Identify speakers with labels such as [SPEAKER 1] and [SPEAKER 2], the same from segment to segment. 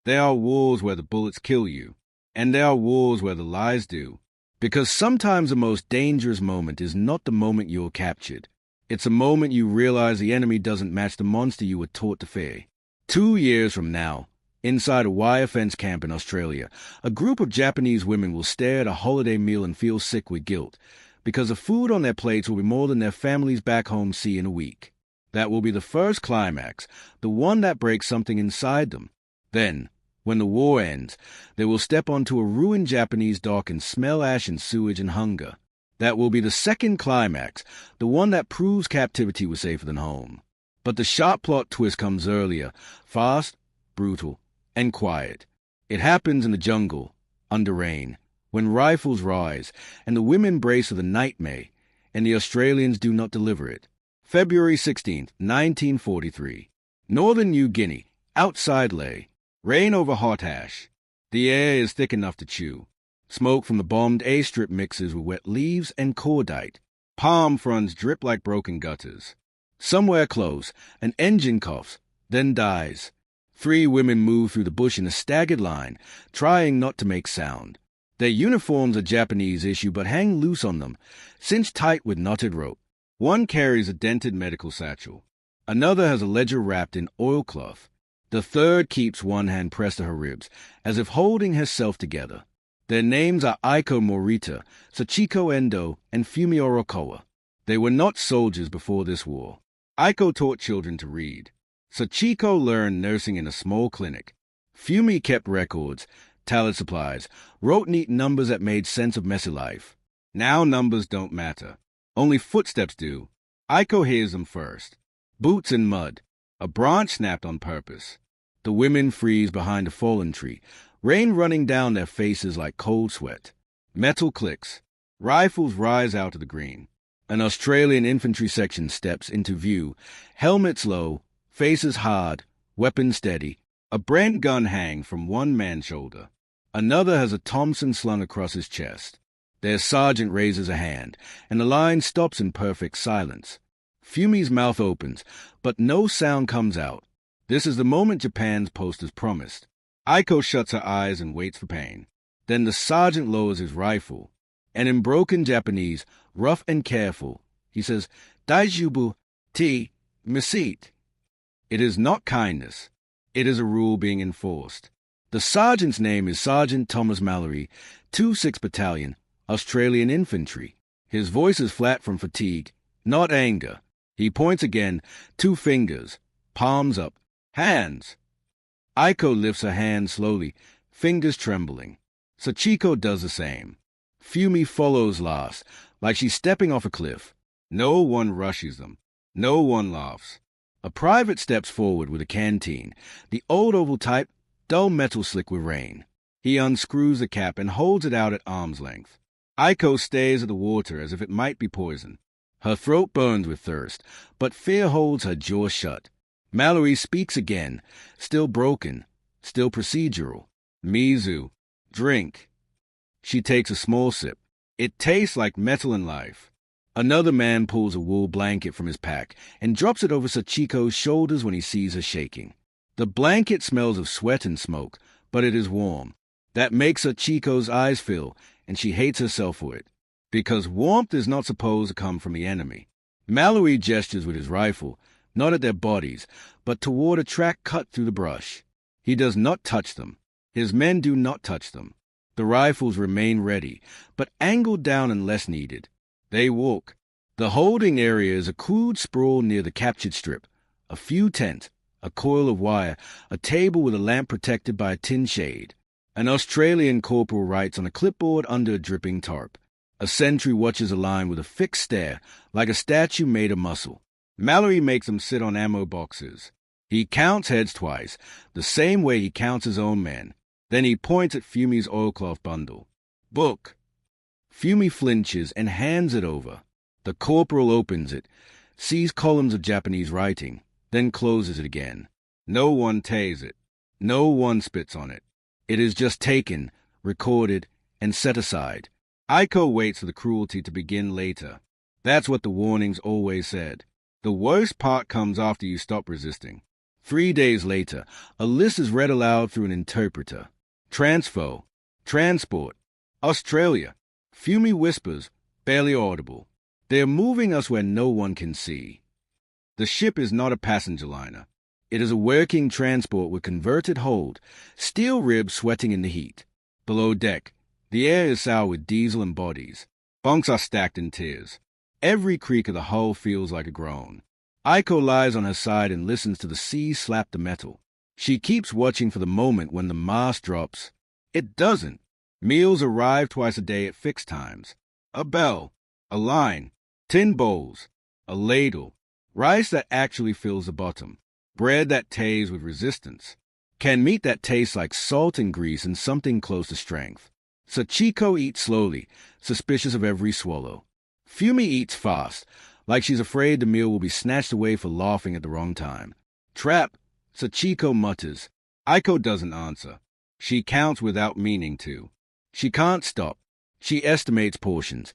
[SPEAKER 1] There are wars where the bullets kill you, and there are wars where the lies do. Because sometimes the most dangerous moment is not the moment you're captured. It's a moment you realize the enemy doesn't match the monster you were taught to fear. 2 years from now, inside a wire fence camp in Australia, a group of Japanese women will stare at a holiday meal and feel sick with guilt, because the food on their plates will be more than their families back home see in a week. That will be the first climax, the one that breaks something inside them. Then, when the war ends, they will step onto a ruined Japanese dock and smell ash and sewage and hunger. That will be the second climax, the one that proves captivity was safer than home. But the sharp plot twist comes earlier, fast, brutal, and quiet. It happens in the jungle, under rain, when rifles rise, and the women brace for the nightmare, and the Australians do not deliver it. February 16, 1943. Northern New Guinea, outside Lae. Rain over hot ash. The air is thick enough to chew. Smoke from the bombed A-strip mixes with wet leaves and cordite. Palm fronds drip like broken gutters. Somewhere close, an engine coughs, then dies. 3 women move through the bush in a staggered line, trying not to make sound. Their uniforms are Japanese issue but hang loose on them, cinched tight with knotted rope. One carries a dented medical satchel. Another has a ledger wrapped in oilcloth. The third keeps one hand pressed to her ribs, as if holding herself together. Their names are Aiko Morita, Sachiko Endo, and Fumi Orokawa. They were not soldiers before this war. Aiko taught children to read. Sachiko learned nursing in a small clinic. Fumi kept records, tallied supplies, wrote neat numbers that made sense of messy life. Now numbers don't matter. Only footsteps do. Aiko hears them first. Boots in mud. A branch snapped on purpose. The women freeze behind a fallen tree, rain running down their faces like cold sweat. Metal clicks. Rifles rise out of the green. An Australian infantry section steps into view, helmets low, faces hard, weapons steady. A Brent gun hangs from one man's shoulder. Another has a Thompson slung across his chest. Their sergeant raises a hand, and the line stops in perfect silence. Fumi's mouth opens, but no sound comes out. This is the moment Japan's posters promised. Aiko shuts her eyes and waits for pain. Then the sergeant lowers his rifle, and in broken Japanese, rough and careful, he says, "Daijoubu te misite." It is not kindness. It is a rule being enforced. The sergeant's name is Sergeant Thomas Mallory, 2-6 Battalion, Australian Infantry. His voice is flat from fatigue, not anger. He points again, 2 fingers, palms up. Hands! Aiko lifts her hand slowly, fingers trembling. Sachiko does the same. Fumi follows last, like she's stepping off a cliff. No one rushes them. No one laughs. A private steps forward with a canteen, the old oval type, dull metal slick with rain. He unscrews the cap and holds it out at arm's length. Aiko stares at the water as if it might be poison. Her throat burns with thirst, but fear holds her jaw shut. Mallory speaks again, still broken, still procedural. "Mizu, drink." She takes a small sip. It tastes like metal and life. Another man pulls a wool blanket from his pack and drops it over Sachiko's shoulders when he sees her shaking. The blanket smells of sweat and smoke, but it is warm. That makes Sachiko's eyes fill, and she hates herself for it. Because warmth is not supposed to come from the enemy. Mallory gestures with his rifle, not at their bodies, but toward a track cut through the brush. He does not touch them. His men do not touch them. The rifles remain ready, but angled down unless needed. They walk. The holding area is a crude sprawl near the captured strip. A few tents, a coil of wire, a table with a lamp protected by a tin shade. An Australian corporal writes on a clipboard under a dripping tarp. A sentry watches a line with a fixed stare, like a statue made of muscle. Mallory makes them sit on ammo boxes. He counts heads twice, the same way he counts his own men. Then he points at Fumi's oilcloth bundle. "Book." Fumi flinches and hands it over. The corporal opens it, sees columns of Japanese writing, then closes it again. No one tays it. No one spits on it. It is just taken, recorded, and set aside. Aiko waits for the cruelty to begin later. That's what the warnings always said. The worst part comes after you stop resisting. 3 days later, a list is read aloud through an interpreter. Transfo, transport, Australia. Fumi whispers, barely audible. They are moving us where no one can see. The ship is not a passenger liner. It is a working transport with converted hold, steel ribs sweating in the heat. Below deck, the air is sour with diesel and bodies. Bunks are stacked in tiers. Every creak of the hull feels like a groan. Aiko lies on her side and listens to the sea slap the metal. She keeps watching for the moment when the mast drops. It doesn't. Meals arrive twice a day at fixed times. A bell, a line, tin bowls, a ladle, rice that actually fills the bottom, bread that tays with resistance, canned meat that tastes like salt and grease and something close to strength. Sachiko eats slowly, suspicious of every swallow. Fumi eats fast, like she's afraid the meal will be snatched away for laughing at the wrong time. Trap, Sachiko mutters. Aiko doesn't answer. She counts without meaning to. She can't stop. She estimates portions,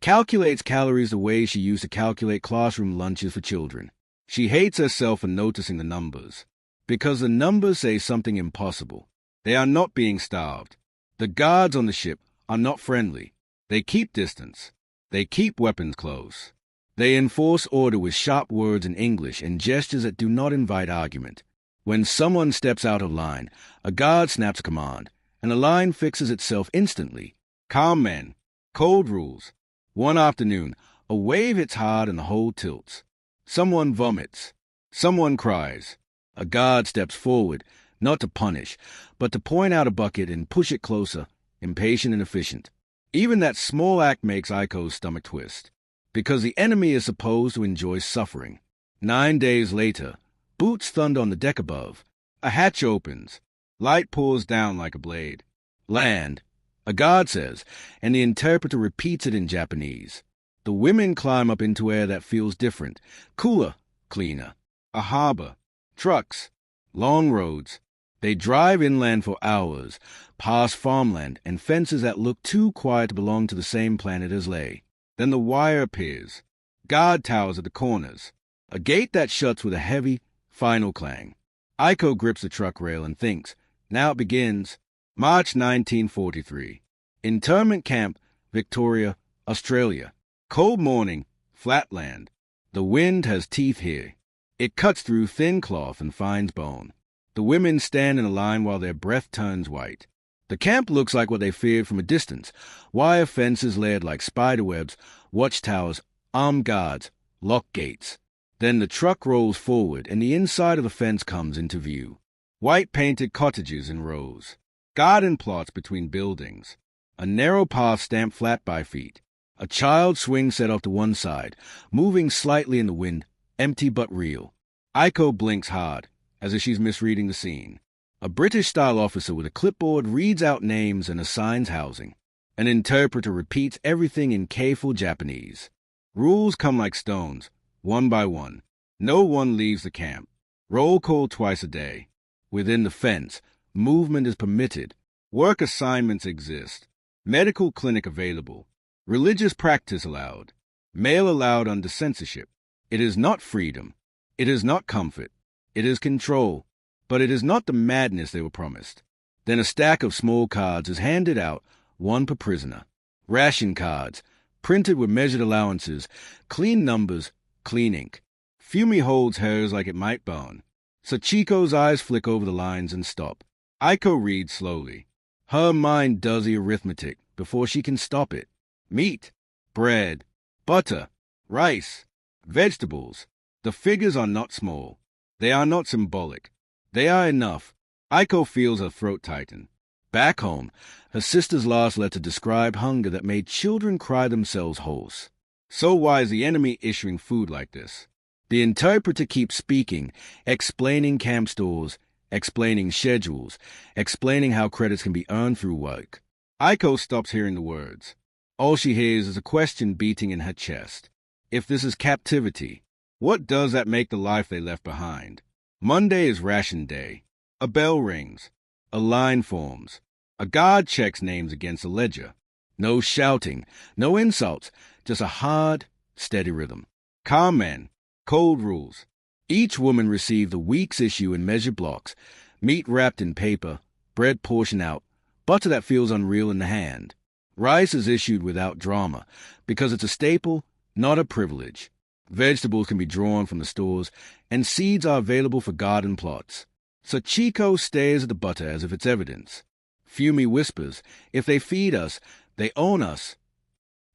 [SPEAKER 1] calculates calories the way she used to calculate classroom lunches for children. She hates herself for noticing the numbers, because the numbers say something impossible. They are not being starved. The guards on the ship are not friendly. They keep distance. They keep weapons close. They enforce order with sharp words in English and gestures that do not invite argument. When someone steps out of line, a guard snaps a command, and the line fixes itself instantly. Calm men. Cold rules. One afternoon, a wave hits hard and the hull tilts. Someone vomits. Someone cries. A guard steps forward, not to punish, but to point out a bucket and push it closer, impatient and efficient. Even that small act makes Aiko's stomach twist, because the enemy is supposed to enjoy suffering. 9 days later, boots thud on the deck above. A hatch opens. Light pours down like a blade. Land, a guard says, and the interpreter repeats it in Japanese. The women climb up into air that feels different, cooler, cleaner. A harbor, trucks, long roads. They drive inland for hours, past farmland and fences that look too quiet to belong to the same planet as Lei. Then the wire appears. Guard towers at the corners. A gate that shuts with a heavy, final clang. Aiko grips the truck rail and thinks. Now it begins. March 1943. Internment Camp, Victoria, Australia. Cold morning, flatland. The wind has teeth here. It cuts through thin cloth and finds bone. The women stand in a line while their breath turns white. The camp looks like what they feared from a distance. Wire fences layered like spiderwebs, watchtowers, armed guards, locked gates. Then the truck rolls forward and the inside of the fence comes into view. White-painted cottages in rows. Garden plots between buildings. A narrow path stamped flat by feet. A child swing set off to one side, moving slightly in the wind, empty but real. Aiko blinks hard, as if she's misreading the scene. A British-style officer with a clipboard reads out names and assigns housing. An interpreter repeats everything in careful Japanese. Rules come like stones, one by one. No one leaves the camp. Roll call twice a day. Within the fence, movement is permitted. Work assignments exist. Medical clinic available. Religious practice allowed. Mail allowed under censorship. It is not freedom. It is not comfort. It is control. But it is not the madness they were promised. Then a stack of small cards is handed out, one per prisoner. Ration cards, printed with measured allowances, clean numbers, clean ink. Fumi holds hers like it might burn. Sachiko's eyes flick over the lines and stop. Aiko reads slowly. Her mind does the arithmetic before she can stop it. Meat, bread, butter, rice, vegetables. The figures are not small. They are not symbolic. They are enough. Aiko feels her throat tighten. Back home, her sister's last letter described hunger that made children cry themselves hoarse. So why is the enemy issuing food like this? The interpreter keeps speaking, explaining camp stores, explaining schedules, explaining how credits can be earned through work. Aiko stops hearing the words. All she hears is a question beating in her chest. If this is captivity, what does that make the life they left behind? Monday is ration day. A bell rings. A line forms. A guard checks names against a ledger. No shouting, no insults, just a hard, steady rhythm. Calm men, cold rules. Each woman received the week's issue in measured blocks, meat wrapped in paper, bread portioned out, butter that feels unreal in the hand. Rice is issued without drama, because it's a staple, not a privilege. Vegetables can be drawn from the stores, and seeds are available for garden plots. Sachiko stares at the butter as if it's evidence. Fumi whispers, if they feed us, they own us.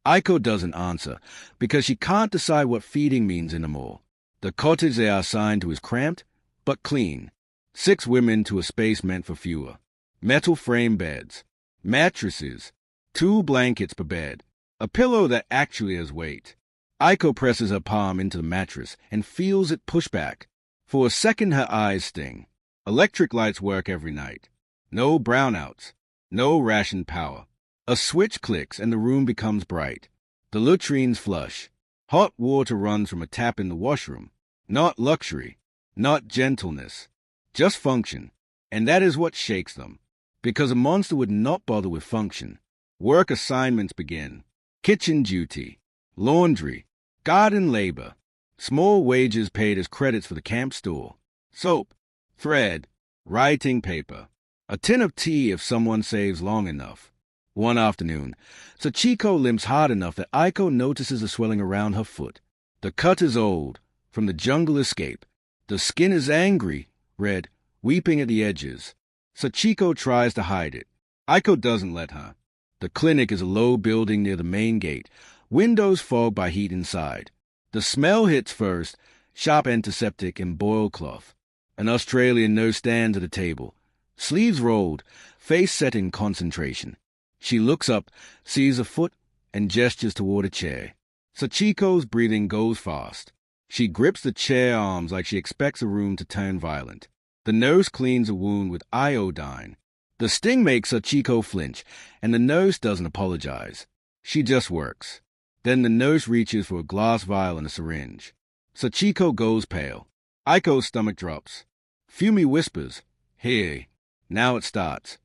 [SPEAKER 1] Aiko doesn't answer, because she can't decide what feeding means anymore. The cottage they are assigned to is cramped, but clean. 6 women to a space meant for fewer. Metal frame beds. Mattresses. 2 blankets per bed. A pillow that actually has weight. Aiko presses her palm into the mattress and feels it push back. For a second her eyes sting. Electric lights work every night. No brownouts. No ration power. A switch clicks and the room becomes bright. The latrines flush. Hot water runs from a tap in the washroom. Not luxury. Not gentleness. Just function. And that is what shakes them. Because a monster would not bother with function. Work assignments begin. Kitchen duty. Laundry. Garden labor. Small wages paid as credits for the camp store. Soap. Thread. Writing paper. A tin of tea if someone saves long enough. One afternoon, Sachiko limps hard enough that Aiko notices a swelling around her foot. The cut is old, from the jungle escape. The skin is angry, red, weeping at the edges. Sachiko tries to hide it. Aiko doesn't let her. The clinic is a low building near the main gate, windows fogged by heat inside. The smell hits first, sharp antiseptic and boiled cloth. An Australian nurse stands at a table, sleeves rolled, face set in concentration. She looks up, sees a foot, and gestures toward a chair. Sachiko's breathing goes fast. She grips the chair arms like she expects the room to turn violent. The nurse cleans a wound with iodine. The sting makes Sachiko flinch, and the nurse doesn't apologize. She just works. Then the nurse reaches for a glass vial and a syringe. Sachiko goes pale. Aiko's stomach drops. Fumi whispers, "Here." Now it starts.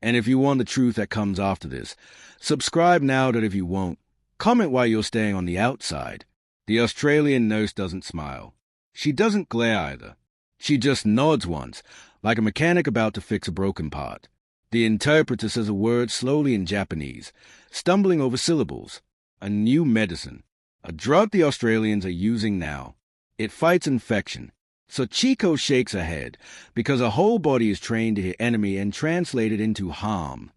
[SPEAKER 1] And if you want the truth that comes after this, subscribe now that if you won't, comment while you're staying on the outside. The Australian nurse doesn't smile. She doesn't glare either. She just nods once, like a mechanic about to fix a broken part. The interpreter says a word slowly in Japanese, stumbling over syllables. A new medicine. A drug the Australians are using now. It fights infection. Sachiko shakes her head, because her whole body is trained to hear enemy and translate it into harm.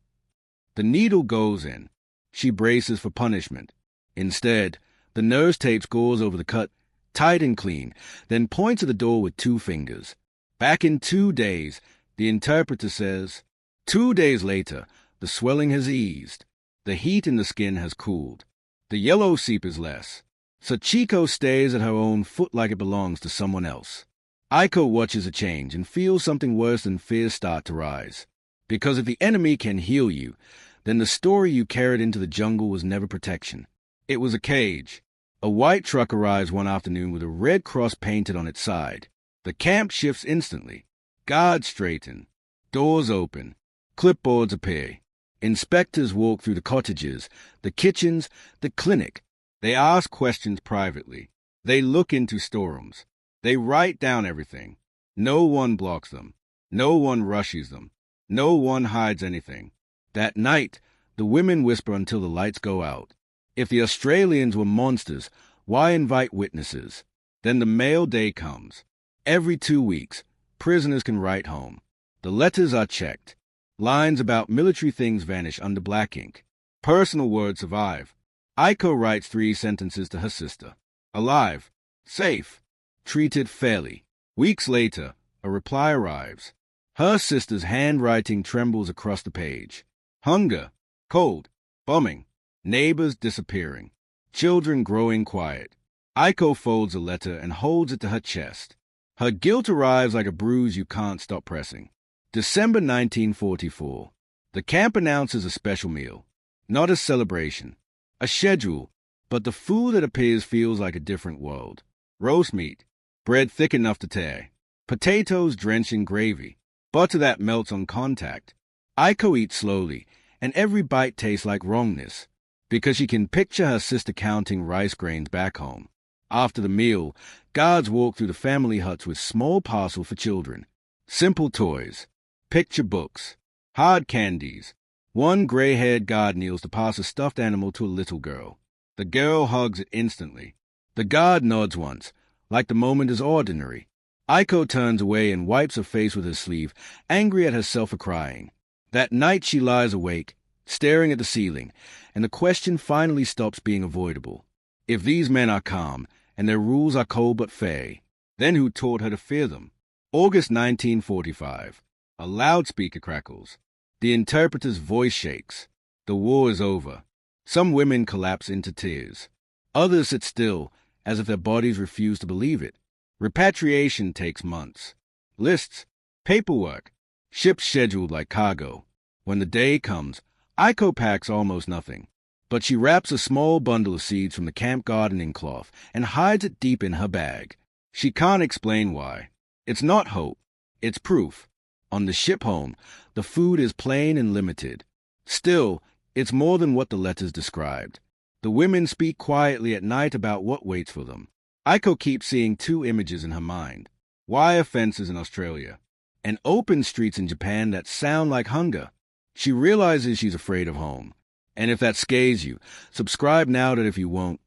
[SPEAKER 1] The needle goes in. She braces for punishment. Instead, the nurse tapes gauze over the cut, tight and clean, then points at the door with 2 fingers. Back in 2 days, the interpreter says. 2 days later, the swelling has eased. The heat in the skin has cooled. The yellow seep is less. Sachiko stares at her own foot like it belongs to someone else. Aiko watches a change and feels something worse than fear start to rise. Because if the enemy can heal you, then the story you carried into the jungle was never protection. It was a cage. A white truck arrives one afternoon with a red cross painted on its side. The camp shifts instantly. Guards straighten. Doors open. Clipboards appear. Inspectors walk through the cottages, the kitchens, the clinic. They ask questions privately. They look into storerooms. They write down everything. No one blocks them. No one rushes them. No one hides anything. That night, the women whisper until the lights go out. If the Australians were monsters, why invite witnesses? Then the mail day comes. Every 2 weeks, prisoners can write home. The letters are checked. Lines about military things vanish under black ink. Personal words survive. Aiko writes 3 sentences to her sister. Alive. Safe. Treated fairly. Weeks later, a reply arrives. Her sister's handwriting trembles across the page. Hunger. Cold. Bombing. Neighbors disappearing. Children growing quiet. Aiko folds the letter and holds it to her chest. Her guilt arrives like a bruise you can't stop pressing. December 1944. The camp announces a special meal. Not a celebration. A schedule, but the food that appears feels like a different world. Roast meat. Bread thick enough to tear. Potatoes drenched in gravy. Butter that melts on contact. Aiko eats slowly, and every bite tastes like wrongness, because she can picture her sister counting rice grains back home. After the meal, guards walk through the family huts with small parcels for children. Simple toys, picture books, hard candies. One gray-haired guard kneels to pass a stuffed animal to a little girl. The girl hugs it instantly. The guard nods once, like the moment is ordinary. Aiko turns away and wipes her face with her sleeve, angry at herself for crying. That night she lies awake, staring at the ceiling, and the question finally stops being avoidable. If these men are calm, and their rules are cold but fair, then who taught her to fear them? August 1945. A loudspeaker crackles. The interpreter's voice shakes. The war is over. Some women collapse into tears. Others sit still, as if their bodies refuse to believe it. Repatriation takes months. Lists, paperwork, ships scheduled like cargo. When the day comes, Aiko packs almost nothing. But she wraps a small bundle of seeds from the camp gardening cloth and hides it deep in her bag. She can't explain why. It's not hope. It's proof. On the ship home, the food is plain and limited. Still, it's more than what the letters described. The women speak quietly at night about what waits for them. Aiko keeps seeing two images in her mind. Wire fences in Australia, and open streets in Japan that sound like hunger. She realizes she's afraid of home. And if that scares you, subscribe now that if you won't,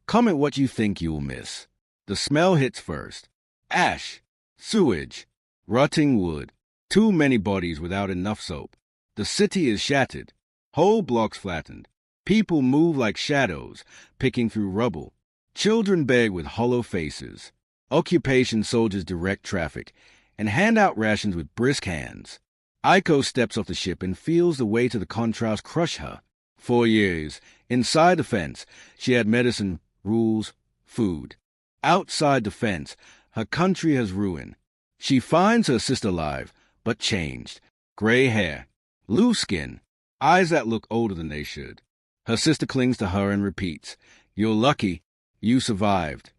[SPEAKER 1] comment what you think you will miss. The smell hits first. Ash, sewage, rotting wood, too many bodies without enough soap. The city is shattered, whole blocks flattened. People move like shadows, picking through rubble. Children beg with hollow faces. Occupation soldiers direct traffic and hand out rations with brisk hands. Aiko steps off the ship and feels the weight of the contrast crush her. 4 years, inside the fence, she had medicine, rules, food. Outside the fence, her country has ruin. She finds her sister alive, but changed. Gray hair, loose skin, eyes that look older than they should. Her sister clings to her and repeats, "You're lucky. You survived."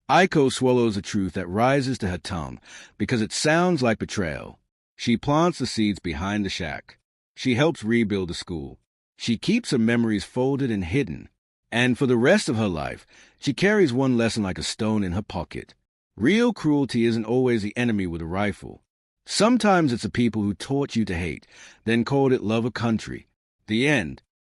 [SPEAKER 1] Aiko swallows a truth that rises to her tongue because it sounds like betrayal. She plants the seeds behind the shack. She helps rebuild the school. She keeps her memories folded and hidden. And for the rest of her life, she carries one lesson like a stone in her pocket. Real cruelty isn't always the enemy with a rifle. Sometimes it's the people who taught you to hate, then called it love of country. The end.